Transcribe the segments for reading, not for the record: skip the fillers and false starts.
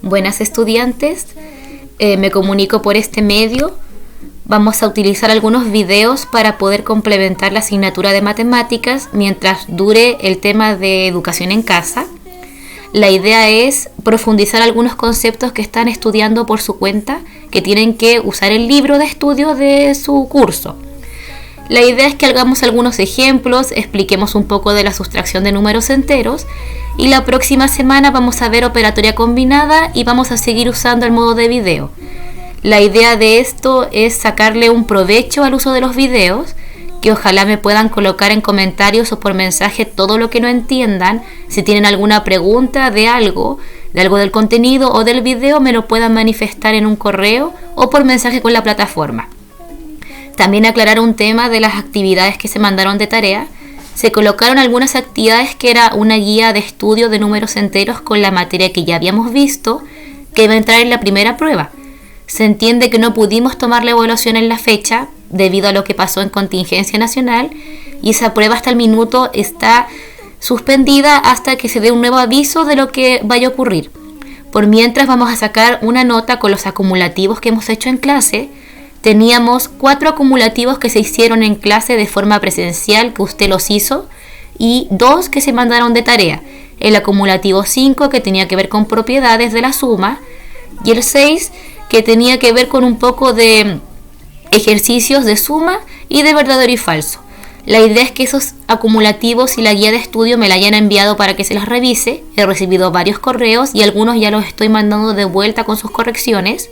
Buenas estudiantes, me comunico por este medio. Vamos a utilizar algunos videos para poder complementar la asignatura de matemáticas mientras dure el tema de educación en casa. La idea es profundizar algunos conceptos que están estudiando por su cuenta, que tienen que usar el libro de estudio de su curso. La idea es que hagamos algunos ejemplos, expliquemos un poco de la sustracción de números enteros y la próxima semana vamos a ver operatoria combinada y vamos a seguir usando el modo de video. La idea de esto es sacarle un provecho al uso de los videos, que ojalá me puedan colocar en comentarios o por mensaje todo lo que no entiendan. Si tienen alguna pregunta de algo del contenido o del video, me lo puedan manifestar en un correo o por mensaje con la plataforma. También aclarar un tema de las actividades que se mandaron de tarea. Se colocaron algunas actividades que era una guía de estudio de números enteros con la materia que ya habíamos visto, que iba a entrar en la primera prueba. Se entiende que no pudimos tomar la evaluación en la fecha debido a lo que pasó en contingencia nacional y esa prueba hasta el minuto está suspendida hasta que se dé un nuevo aviso de lo que vaya a ocurrir. Por mientras vamos a sacar una nota con los acumulativos que hemos hecho en clase. Teníamos 4 acumulativos que se hicieron en clase de forma presencial, que usted los hizo, y 2 que se mandaron de tarea. El acumulativo 5, que tenía que ver con propiedades de la suma, y el 6, que tenía que ver con un poco de ejercicios de suma y de verdadero y falso. La idea es que esos acumulativos y la guía de estudio me la hayan enviado para que se las revise. He recibido varios correos y algunos ya los estoy mandando de vuelta con sus correcciones.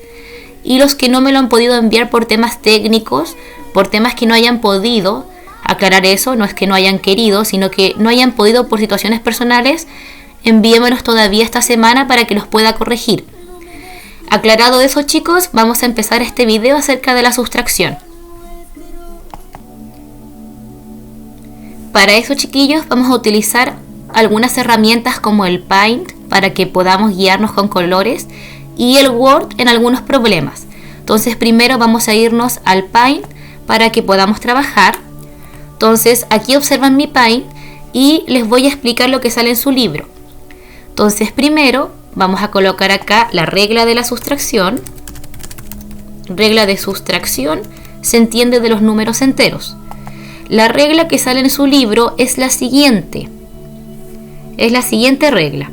Y los que no me lo han podido enviar por temas técnicos, por temas que no hayan podido, aclarar eso, no es que no hayan querido, sino que no hayan podido por situaciones personales, envíemelos todavía esta semana para que los pueda corregir. Aclarado eso, chicos, vamos a empezar este video acerca de la sustracción. Para eso, chiquillos, vamos a utilizar algunas herramientas como el Paint para que podamos guiarnos con colores y el Word en algunos problemas. Entonces primero vamos a irnos al Paint para que podamos trabajar. Entonces aquí observan mi Paint y les voy a explicar lo que sale en su libro. Entonces primero vamos a colocar acá la regla de la sustracción. Regla de sustracción se entiende de los números enteros. La regla que sale en su libro es la siguiente. Es la siguiente regla.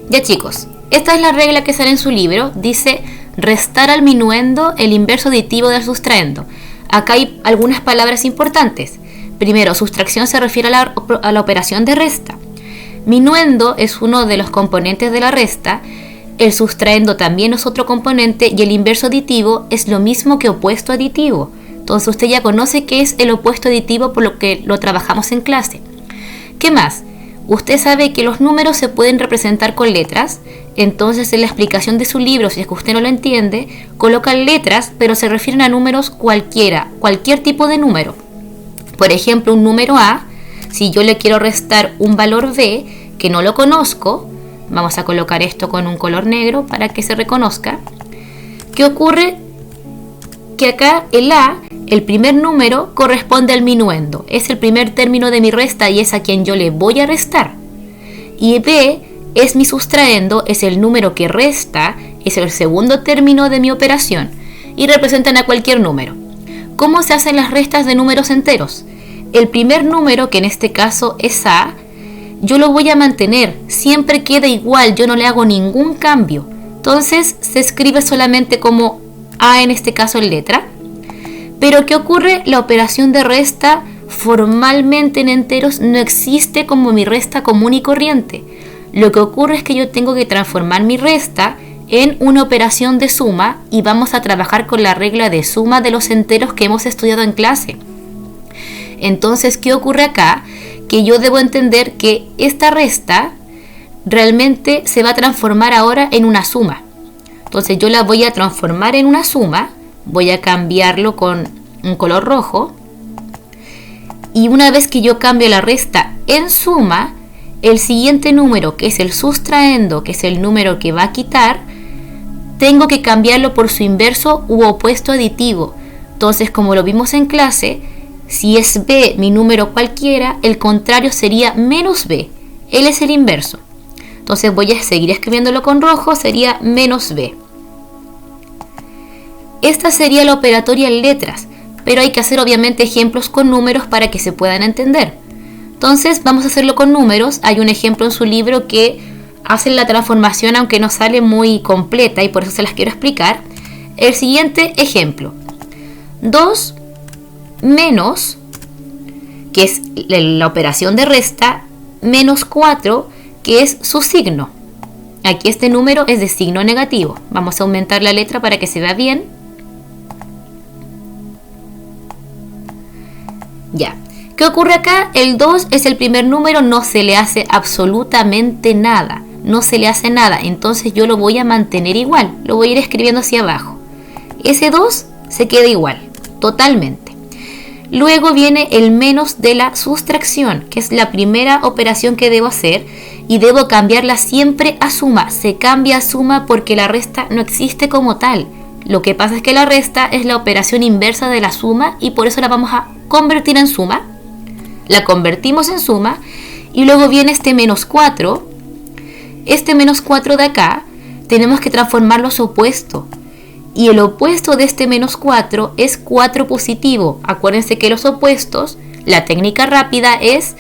Ya, chicos, esta es la regla que sale en su libro. Dice restar al minuendo el inverso aditivo del sustraendo. Acá hay algunas palabras importantes. Primero, sustracción se refiere a la operación de resta. Minuendo es uno de los componentes de la resta. El sustraendo también es otro componente y el inverso aditivo es lo mismo que opuesto aditivo. Entonces usted ya conoce qué es el opuesto aditivo, por lo que lo trabajamos en clase. ¿Qué más? Usted sabe que los números se pueden representar con letras, entonces en la explicación de su libro, si es que usted no lo entiende, colocan letras, pero se refieren a números cualquiera, cualquier tipo de número. Por ejemplo, un número A, si yo le quiero restar un valor B, que no lo conozco, vamos a colocar esto con un color negro para que se reconozca. ¿Qué ocurre? Que acá el A, el primer número, corresponde al minuendo. Es el primer término de mi resta y es a quien yo le voy a restar. Y B es mi sustraendo, es el número que resta, es el segundo término de mi operación y representan a cualquier número. ¿Cómo se hacen las restas de números enteros? El primer número, que en este caso es A, yo lo voy a mantener, siempre queda igual, yo no le hago ningún cambio. Entonces se escribe solamente como A, en este caso en letra. Pero ¿qué ocurre? La operación de resta formalmente en enteros no existe como mi resta común y corriente. Lo que ocurre es que yo tengo que transformar mi resta en una operación de suma y vamos a trabajar con la regla de suma de los enteros que hemos estudiado en clase. Entonces, ¿qué ocurre acá? Que yo debo entender que esta resta realmente se va a transformar ahora en una suma. Entonces yo la voy a transformar en una suma, voy a cambiarlo con un color rojo y una vez que yo cambio la resta en suma, el siguiente número, que es el sustraendo, que es el número que va a quitar, tengo que cambiarlo por su inverso u opuesto aditivo. Entonces, como lo vimos en clase, si es b mi número cualquiera, el contrario sería menos b. Él es el inverso. Entonces voy a seguir escribiéndolo con rojo, sería menos b. Esta sería la operatoria en letras, pero hay que hacer obviamente ejemplos con números para que se puedan entender. Entonces vamos a hacerlo con números. Hay un ejemplo en su libro que hace la transformación, aunque no sale muy completa y por eso se las quiero explicar. El siguiente ejemplo: 2 menos, que es la operación de resta, menos 4, que es su signo. Aquí este número es de signo negativo. Vamos a aumentar la letra para que se vea bien. Ya. ¿Qué ocurre acá? El 2 es el primer número, no se le hace absolutamente nada. No se le hace nada, entonces yo lo voy a mantener igual. Lo voy a ir escribiendo hacia abajo. Ese 2 se queda igual, totalmente. Luego viene el menos de la sustracción, que es la primera operación que debo hacer y debo cambiarla siempre a suma. Se cambia a suma porque la resta no existe como tal. Lo que pasa es que la resta es la operación inversa de la suma y por eso la vamos a convertir en suma. La convertimos en suma y luego viene este menos 4. Este menos 4 de acá tenemos que transformarlo a su opuesto. Y el opuesto de este menos 4 es 4 positivo. Acuérdense que los opuestos, la técnica rápida es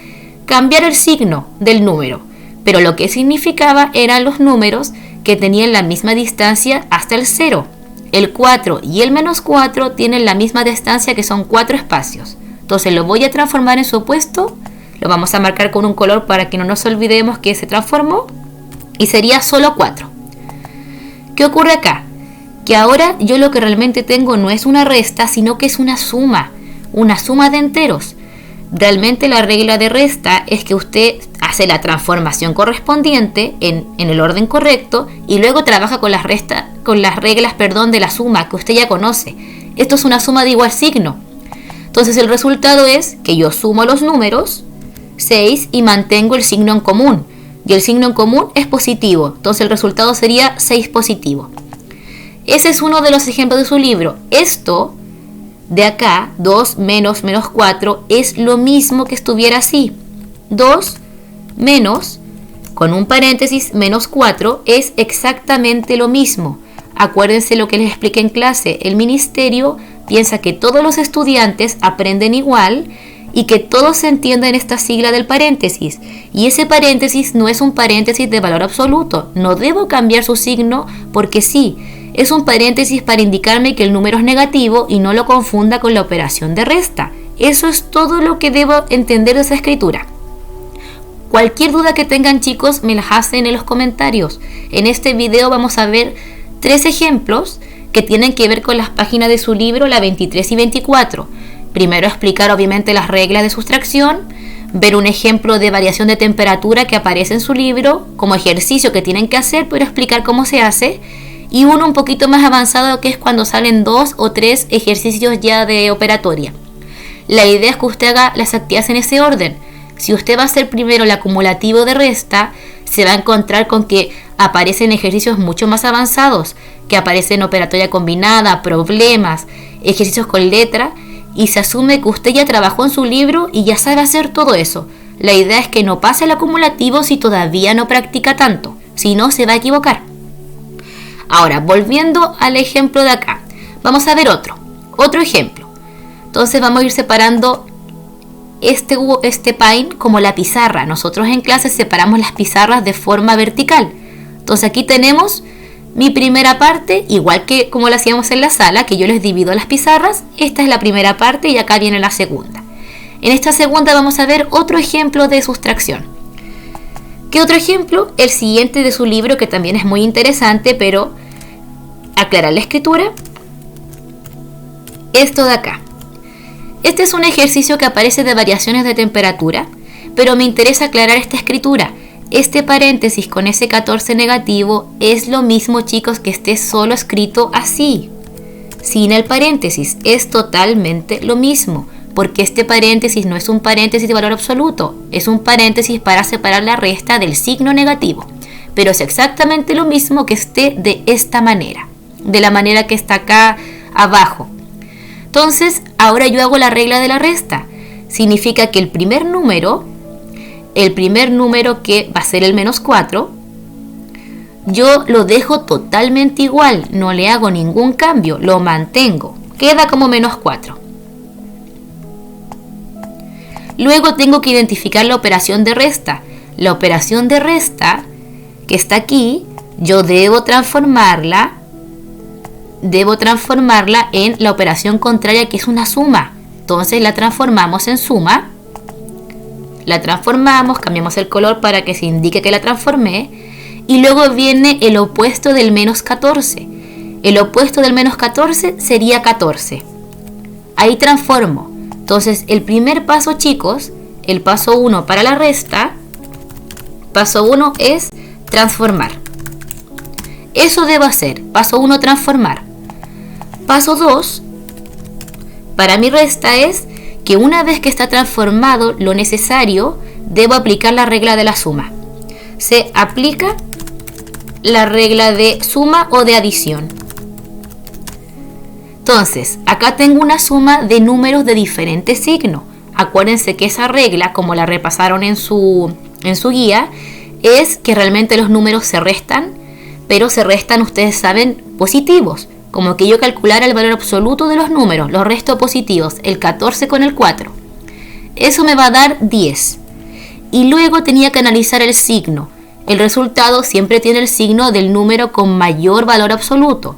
cambiar el signo del número. Pero lo que significaba eran los números que tenían la misma distancia hasta el 0. El 4 y el menos 4 tienen la misma distancia, que son 4 espacios. Entonces lo voy a transformar en su opuesto. Lo vamos a marcar con un color para que no nos olvidemos que se transformó. Y sería solo 4. ¿Qué ocurre acá? Que ahora yo lo que realmente tengo no es una resta, sino que es una suma de enteros. Realmente la regla de resta es que usted hace la transformación correspondiente en el orden correcto y luego trabaja con las reglas de la suma que usted ya conoce. Esto es una suma de igual signo. Entonces el resultado es que yo sumo los números 6 y mantengo el signo en común. Y el signo en común es positivo. Entonces el resultado sería 6 positivo. Ese es uno de los ejemplos de su libro. Esto de acá, 2 menos 4, es lo mismo que estuviera así. 2 menos, con un paréntesis, menos 4 es exactamente lo mismo. Acuérdense lo que les expliqué en clase. El ministerio piensa que todos los estudiantes aprenden igual y que todos se entienden esta sigla del paréntesis. Y ese paréntesis no es un paréntesis de valor absoluto. No debo cambiar su signo porque sí. Es un paréntesis para indicarme que el número es negativo y no lo confunda con la operación de resta. Eso es todo lo que debo entender de esa escritura. Cualquier duda que tengan, chicos, me las hacen en los comentarios. En este video vamos a ver 3 ejemplos que tienen que ver con las páginas de su libro, la 23 y 24. Primero explicar obviamente las reglas de sustracción, ver un ejemplo de variación de temperatura que aparece en su libro como ejercicio que tienen que hacer, pero explicar cómo se hace. Y uno un poquito más avanzado, que es cuando salen 2 o 3 ejercicios ya de operatoria. La idea es que usted haga las actividades en ese orden. Si usted va a hacer primero el acumulativo de resta, se va a encontrar con que aparecen ejercicios mucho más avanzados, que aparecen operatoria combinada, problemas, ejercicios con letra, y se asume que usted ya trabajó en su libro y ya sabe hacer todo eso. La idea es que no pase el acumulativo si todavía no practica tanto, si no se va a equivocar. Ahora, volviendo al ejemplo de acá, vamos a ver otro ejemplo. Entonces vamos a ir separando este Paint como la pizarra. Nosotros en clase separamos las pizarras de forma vertical. Entonces aquí tenemos mi primera parte, igual que como lo hacíamos en la sala, que yo les divido las pizarras. Esta es la primera parte y acá viene la segunda. En esta segunda vamos a ver otro ejemplo de sustracción. ¿Qué otro ejemplo? El siguiente de su libro, que también es muy interesante, pero aclarar la escritura. Esto de acá. Este es un ejercicio que aparece de variaciones de temperatura, pero me interesa aclarar esta escritura. Este paréntesis con ese 14 negativo es lo mismo, chicos, que esté solo escrito así, sin el paréntesis. Es totalmente lo mismo, porque este paréntesis no es un paréntesis de valor absoluto, es un paréntesis para separar la resta del signo negativo, pero es exactamente lo mismo que esté de esta manera. de la manera que está acá abajo. Entonces, ahora yo hago la regla de la resta. Significa que el primer número que va a ser el menos 4, yo lo dejo totalmente igual, no le hago ningún cambio, lo mantengo, queda como menos 4. Luego tengo que identificar la operación de resta. La operación de resta que está aquí, yo debo transformarla en la operación contraria, que es una suma. Entonces la transformamos en suma. La transformamos, cambiamos el color para que se indique que la transformé. Y luego viene el opuesto del menos 14. El opuesto del menos 14 sería 14. Ahí transformo. Entonces el primer paso, chicos, el paso 1 para la resta, paso 1 es transformar. Eso debo hacer. Paso 1, transformar. Paso 2, para mi resta, es que una vez que está transformado lo necesario, debo aplicar la regla de la suma. Se aplica la regla de suma o de adición. Entonces, acá tengo una suma de números de diferente signo. Acuérdense que esa regla, como la repasaron en su guía, es que realmente los números se restan, pero se restan, ustedes saben, positivos. Como que yo calculara el valor absoluto de los números, los resto positivos, el 14 con el 4. Eso me va a dar 10. Y luego tenía que analizar el signo. El resultado siempre tiene el signo del número con mayor valor absoluto.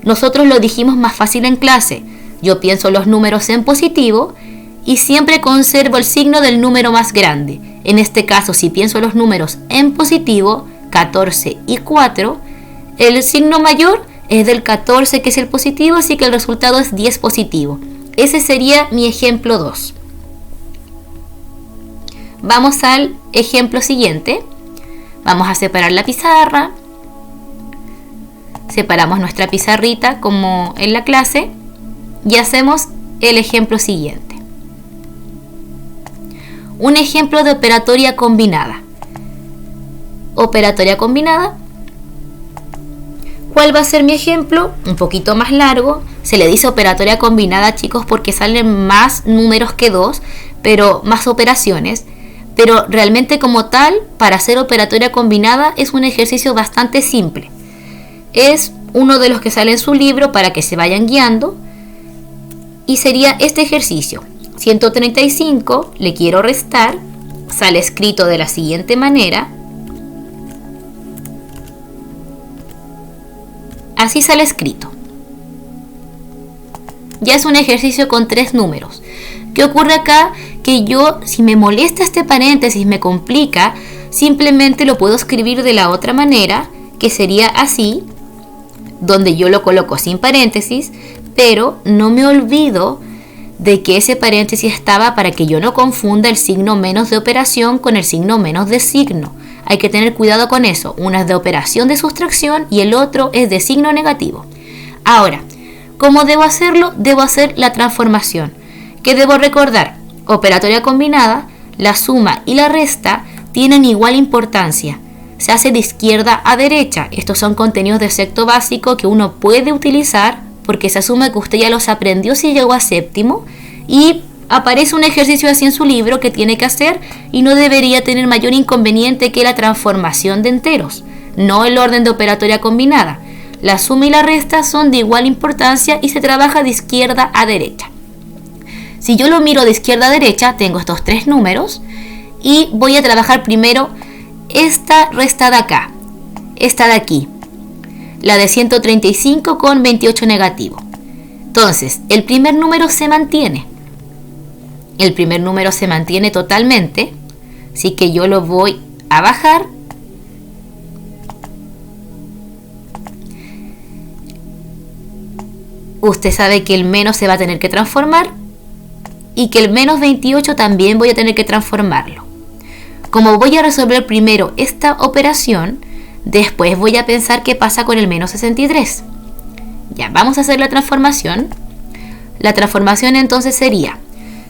Nosotros lo dijimos más fácil en clase. Yo pienso los números en positivo y siempre conservo el signo del número más grande. En este caso, si pienso los números en positivo, 14 y 4, el signo mayor es del 14, que es el positivo, así que el resultado es 10 positivo. Ese sería mi ejemplo 2. Vamos al ejemplo siguiente. Vamos a separar la pizarra. Separamos nuestra pizarrita como en la clase y hacemos el ejemplo siguiente. Un ejemplo de operatoria combinada. Operatoria combinada. ¿Cuál va a ser mi ejemplo? Un poquito más largo. Se le dice operatoria combinada, chicos, porque salen más números que 2, pero más operaciones. Pero realmente como tal, para hacer operatoria combinada es un ejercicio bastante simple. Es uno de los que sale en su libro para que se vayan guiando. Y sería este ejercicio. 135 le quiero restar. Sale escrito de la siguiente manera. Así sale escrito. Ya es un ejercicio con 3 números. ¿Qué ocurre acá? Que yo, si me molesta este paréntesis, me complica, simplemente lo puedo escribir de la otra manera, que sería así, donde yo lo coloco sin paréntesis, pero no me olvido de que ese paréntesis estaba para que yo no confunda el signo menos de operación con el signo menos de signo. Hay que tener cuidado con eso. Uno es de operación de sustracción y el otro es de signo negativo. Ahora, ¿cómo debo hacerlo? Debo hacer la transformación. ¿Qué debo recordar? Operatoria combinada, la suma y la resta tienen igual importancia. Se hace de izquierda a derecha. Estos son contenidos de sexto básico que uno puede utilizar porque se asume que usted ya los aprendió si llegó a séptimo y aparece un ejercicio así en su libro que tiene que hacer y no debería tener mayor inconveniente que la transformación de enteros, no el orden de operatoria combinada. La suma y la resta son de igual importancia y se trabaja de izquierda a derecha. Si yo lo miro de izquierda a derecha, tengo estos 3 números y voy a trabajar primero esta resta de acá, esta de aquí, la de 135 con 28 negativo. Entonces, el primer número se mantiene. El primer número se mantiene totalmente, así que yo lo voy a bajar. Usted sabe que el menos se va a tener que transformar y que el menos 28 también voy a tener que transformarlo. Como voy a resolver primero esta operación, después voy a pensar qué pasa con el menos 63. Ya, vamos a hacer la transformación. La transformación entonces sería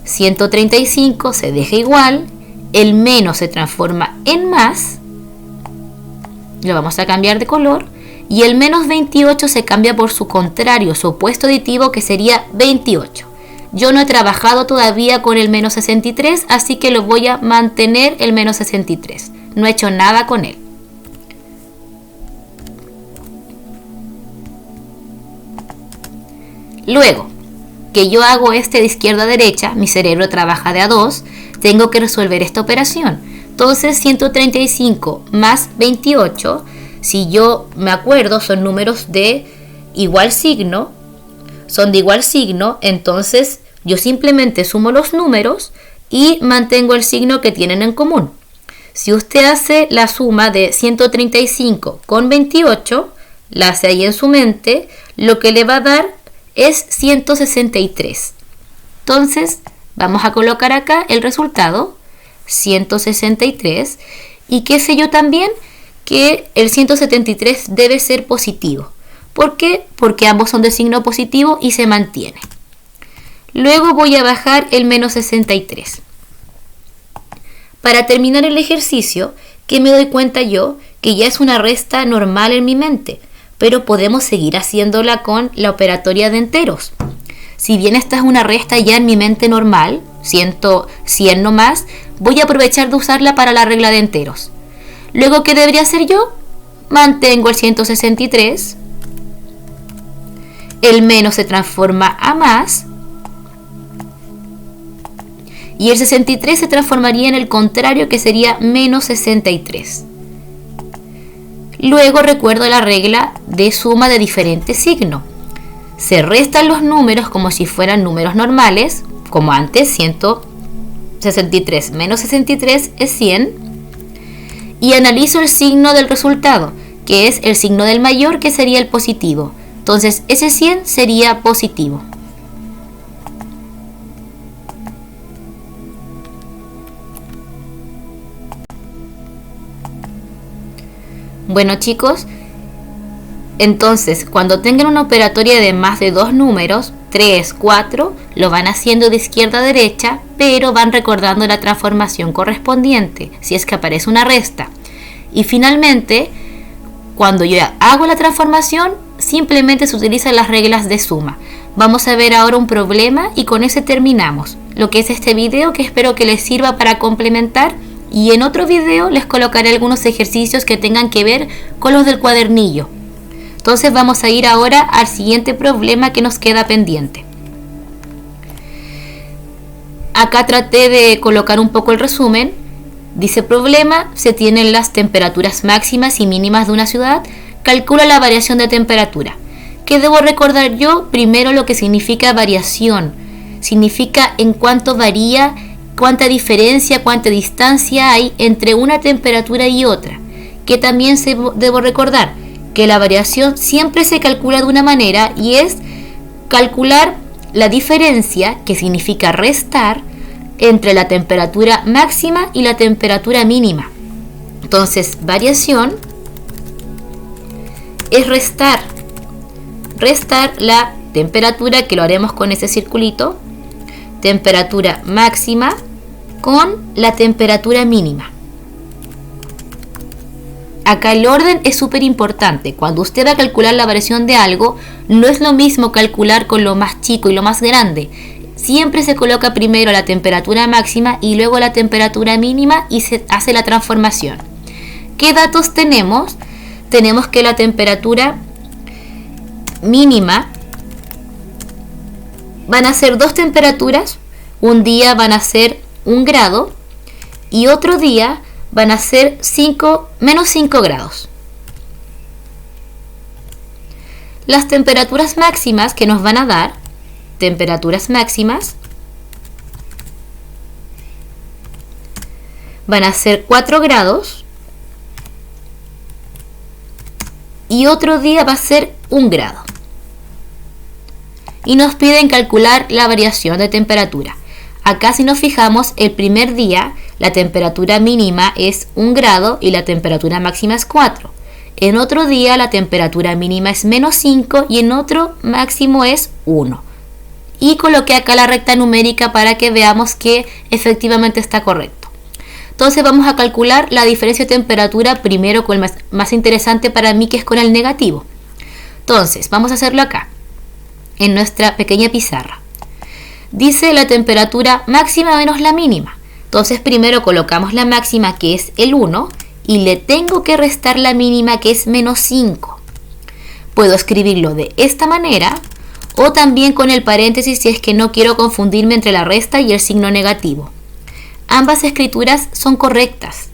135 se deja igual, el menos se transforma en más, lo vamos a cambiar de color y el menos 28 se cambia por su contrario, su opuesto aditivo, que sería 28. Yo no he trabajado todavía con el menos 63, así que lo voy a mantener el menos 63. No he hecho nada con él. Luego que yo hago de izquierda a derecha, mi cerebro trabaja de a 2, tengo que resolver esta operación. Entonces 135 más 28, si yo me acuerdo, son números de igual signo, entonces yo simplemente sumo los números y mantengo el signo que tienen en común. Si usted hace la suma de 135 con 28, la hace ahí en su mente, lo que le va a dar es 163. Entonces vamos a colocar acá el resultado, 163, y qué sé yo también que el 173 debe ser positivo. ¿Por qué? Porque ambos son de signo positivo y se mantiene. Luego voy a bajar el menos 63. Para terminar el ejercicio, que me doy cuenta yo que ya es una resta normal en mi mente, pero podemos seguir haciéndola con la operatoria de enteros. Si bien esta es una resta ya en mi mente normal, 100 nomás, voy a aprovechar de usarla para la regla de enteros. Luego, ¿qué debería hacer yo? Mantengo el 163, el menos se transforma a más, y el 63 se transformaría en el contrario, que sería menos 63. Luego recuerdo la regla de suma de diferente signo. Se restan los números como si fueran números normales, como antes, 163 menos 63 es 100, y analizo el signo del resultado, que es el signo del mayor, que sería el positivo. Entonces ese 100 sería positivo. Bueno, chicos, entonces cuando tengan una operatoria de más de 2 números, 3, 4, lo van haciendo de izquierda a derecha, pero van recordando la transformación correspondiente, si es que aparece una resta. Y finalmente, cuando yo hago la transformación, simplemente se utilizan las reglas de suma. Vamos a ver ahora un problema y con ese terminamos lo que es este video, que espero que les sirva para complementar. Y en otro video les colocaré algunos ejercicios que tengan que ver con los del cuadernillo. Entonces vamos a ir ahora al siguiente problema que nos queda pendiente. Acá traté de colocar un poco el resumen. Dice problema, se tienen las temperaturas máximas y mínimas de una ciudad. Calcula la variación de temperatura. ¿Qué debo recordar yo? Primero lo que significa variación. Significa en cuánto varía, cuánta diferencia, cuánta distancia hay entre una temperatura y otra. Que también debo recordar que la variación siempre se calcula de una manera, y es calcular la diferencia, que significa restar, entre la temperatura máxima y la temperatura mínima. Entonces, variación es restar la temperatura, que lo haremos con ese circulito, temperatura máxima con la temperatura mínima. Acá el orden es súper importante. Cuando usted va a calcular la variación de algo, no es lo mismo calcular con lo más chico y lo más grande. Siempre se coloca primero la temperatura máxima y luego la temperatura mínima y se hace la transformación. ¿Qué datos tenemos? Tenemos que la temperatura mínima van a ser 2 temperaturas. Un día van a ser 1 grado y otro día van a ser menos 5 grados. Las temperaturas máximas que nos van a dar, temperaturas máximas, van a ser 4 grados y otro día va a ser 1 grado. Y nos piden calcular la variación de temperatura. Acá, si nos fijamos, el primer día la temperatura mínima es 1 grado y la temperatura máxima es 4. En otro día la temperatura mínima es menos 5 y en otro máximo es 1. Y coloqué acá la recta numérica para que veamos que efectivamente está correcto. Entonces vamos a calcular la diferencia de temperatura primero con el más interesante para mí, que es con el negativo. Entonces vamos a hacerlo acá, en nuestra pequeña pizarra. Dice la temperatura máxima menos la mínima. Entonces primero colocamos la máxima, que es el 1, y le tengo que restar la mínima, que es menos 5. Puedo escribirlo de esta manera o también con el paréntesis si es que no quiero confundirme entre la resta y el signo negativo. Ambas escrituras son correctas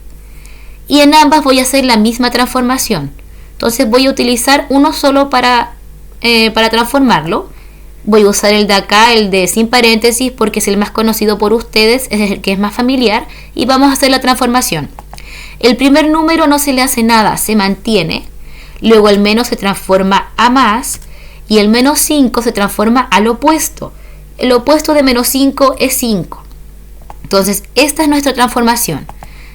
y en ambas voy a hacer la misma transformación. Entonces voy a utilizar uno solo para transformarlo. Voy a usar el de acá, el de sin paréntesis, porque es el más conocido por ustedes, es el que es más familiar, y vamos a hacer la transformación. El primer número no se le hace nada, se mantiene. Luego el menos se transforma a más y el menos 5 se transforma al opuesto. El opuesto de menos 5 es 5. Entonces esta es nuestra transformación.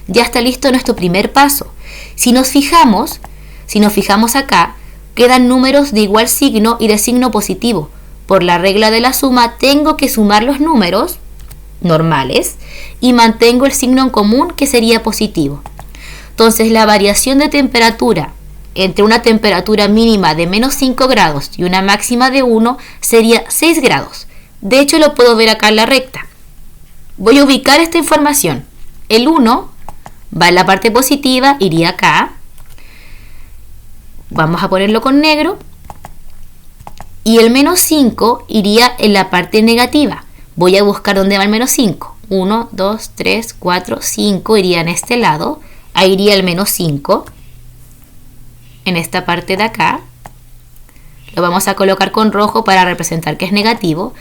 Ya está listo nuestro primer paso. Si nos fijamos acá, quedan números de igual signo y de signo positivo. Por la regla de la suma tengo que sumar los números normales y mantengo el signo en común, que sería positivo. Entonces la variación de temperatura entre una temperatura mínima de menos 5 grados y una máxima de 1 sería 6 grados. De hecho lo puedo ver acá en la recta. Voy a ubicar esta información. El 1 va en la parte positiva, iría acá. Vamos a ponerlo con negro. Y el menos 5 iría en la parte negativa. Voy a buscar dónde va el menos 5. 1, 2, 3, 4, 5 iría en este lado. Ahí iría el menos 5. En esta parte de acá. Lo vamos a colocar con rojo para representar que es negativo.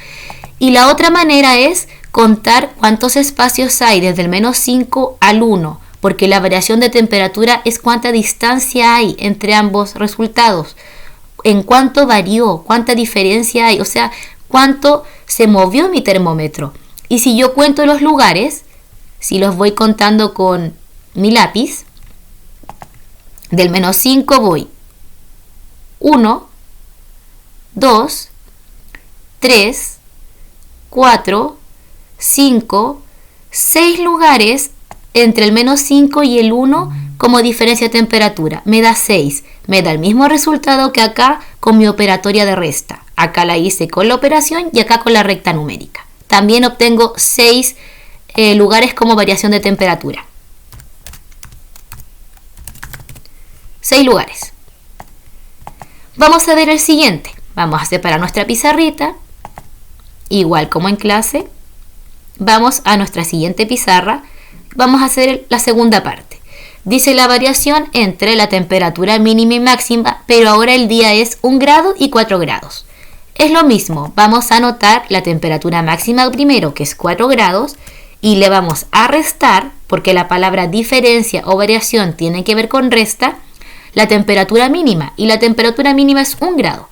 Y la otra manera es contar cuántos espacios hay desde el menos 5 al 1. Porque la variación de temperatura es cuánta distancia hay entre ambos resultados. En cuánto varió, cuánta diferencia hay, o sea, cuánto se movió mi termómetro. Y si yo cuento los lugares, si los voy contando con mi lápiz, del menos 5 voy 1, 2, 3, 4, 5, 6 lugares entre el menos 5 y el 1 como diferencia de temperatura. Me da 6. Me da el mismo resultado que acá con mi operatoria de resta. Acá la hice con la operación y acá con la recta numérica. También obtengo 6 lugares como variación de temperatura. 6 lugares. Vamos a ver el siguiente. Vamos a separar nuestra pizarrita. Igual como en clase. Vamos a nuestra siguiente pizarra. Vamos a hacer la segunda parte. Dice la variación entre la temperatura mínima y máxima, pero ahora el día es 1 grado y 4 grados. Es lo mismo, vamos a anotar la temperatura máxima primero, que es 4 grados, y le vamos a restar, porque la palabra diferencia o variación tiene que ver con resta, la temperatura mínima, y la temperatura mínima es 1 grado.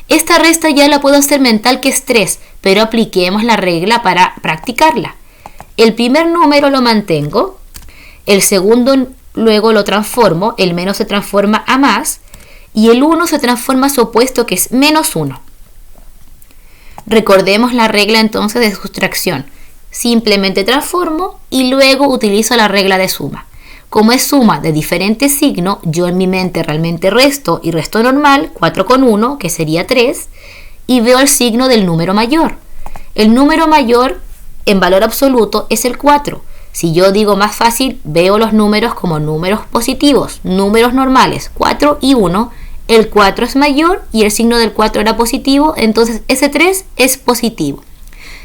Esta resta ya la puedo hacer mental, que es 3, pero apliquemos la regla para practicarla. El primer número lo mantengo, el segundo luego lo transformo, el menos se transforma a más y el 1 se transforma a su opuesto, que es menos 1. Recordemos la regla entonces de sustracción. Simplemente transformo y luego utilizo la regla de suma. Como es suma de diferentes signos, yo en mi mente realmente resto y resto normal, 4 con 1, que sería 3, y veo el signo del número mayor. El número mayor en valor absoluto es el 4. Si yo digo más fácil, veo los números como números positivos, números normales, 4 y 1. El 4 es mayor y el signo del 4 era positivo, entonces ese 3 es positivo.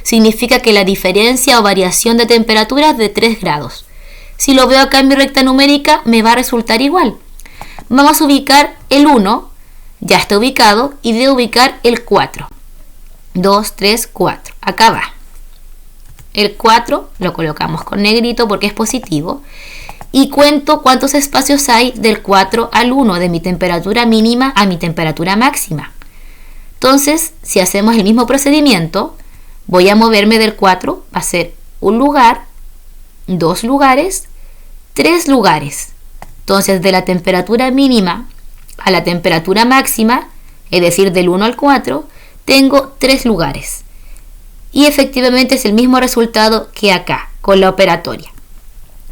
Significa que la diferencia o variación de temperatura es de 3 grados. Si lo veo acá en mi recta numérica, me va a resultar igual. Vamos a ubicar el 1, ya está ubicado, y de ubicar el 4. 2, 3, 4. Acá va. El 4 lo colocamos con negrito porque es positivo. Y cuento cuántos espacios hay del 4 al 1, de mi temperatura mínima a mi temperatura máxima. Entonces, si hacemos el mismo procedimiento, voy a moverme del 4, va a ser un lugar, 2 lugares, 3 lugares. Entonces, de la temperatura mínima a la temperatura máxima, es decir, del 1 al 4, tengo 3 lugares. Y efectivamente es el mismo resultado que acá, con la operatoria.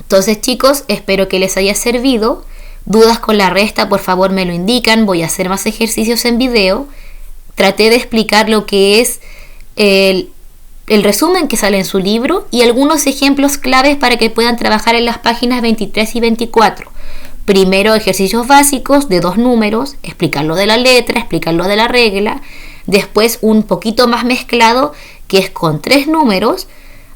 Entonces, chicos, espero que les haya servido. Dudas con la resta, por favor me lo indican. Voy a hacer más ejercicios en video. Traté de explicar lo que es el resumen que sale en su libro y algunos ejemplos claves para que puedan trabajar en las páginas 23 y 24. Primero, ejercicios básicos de 2 números, explicar lo de la letra, explicar lo de la regla. Después, un poquito más mezclado, que es con 3 números.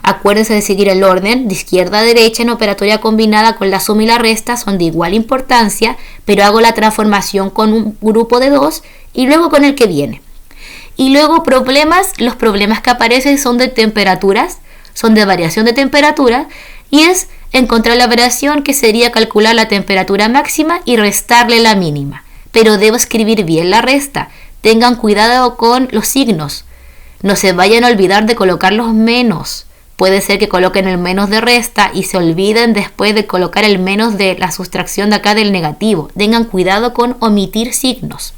Acuérdense de seguir el orden de izquierda a derecha en operatoria combinada con la suma y la resta, son de igual importancia, pero hago la transformación con un grupo de 2 y luego con el que viene. Y luego problemas, los problemas que aparecen son de temperaturas, son de variación de temperatura y es encontrar la variación, que sería calcular la temperatura máxima y restarle la mínima. Pero debo escribir bien la resta, tengan cuidado con los signos, no se vayan a olvidar de colocar los menos. Puede ser que coloquen el menos de resta y se olviden después de colocar el menos de la sustracción de acá del negativo. Tengan cuidado con omitir signos.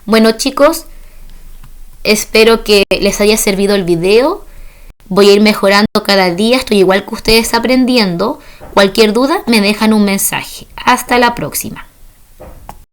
Bueno, chicos, espero que les haya servido el video. Voy a ir mejorando cada día, estoy igual que ustedes aprendiendo. Cualquier duda me dejan un mensaje. Hasta la próxima.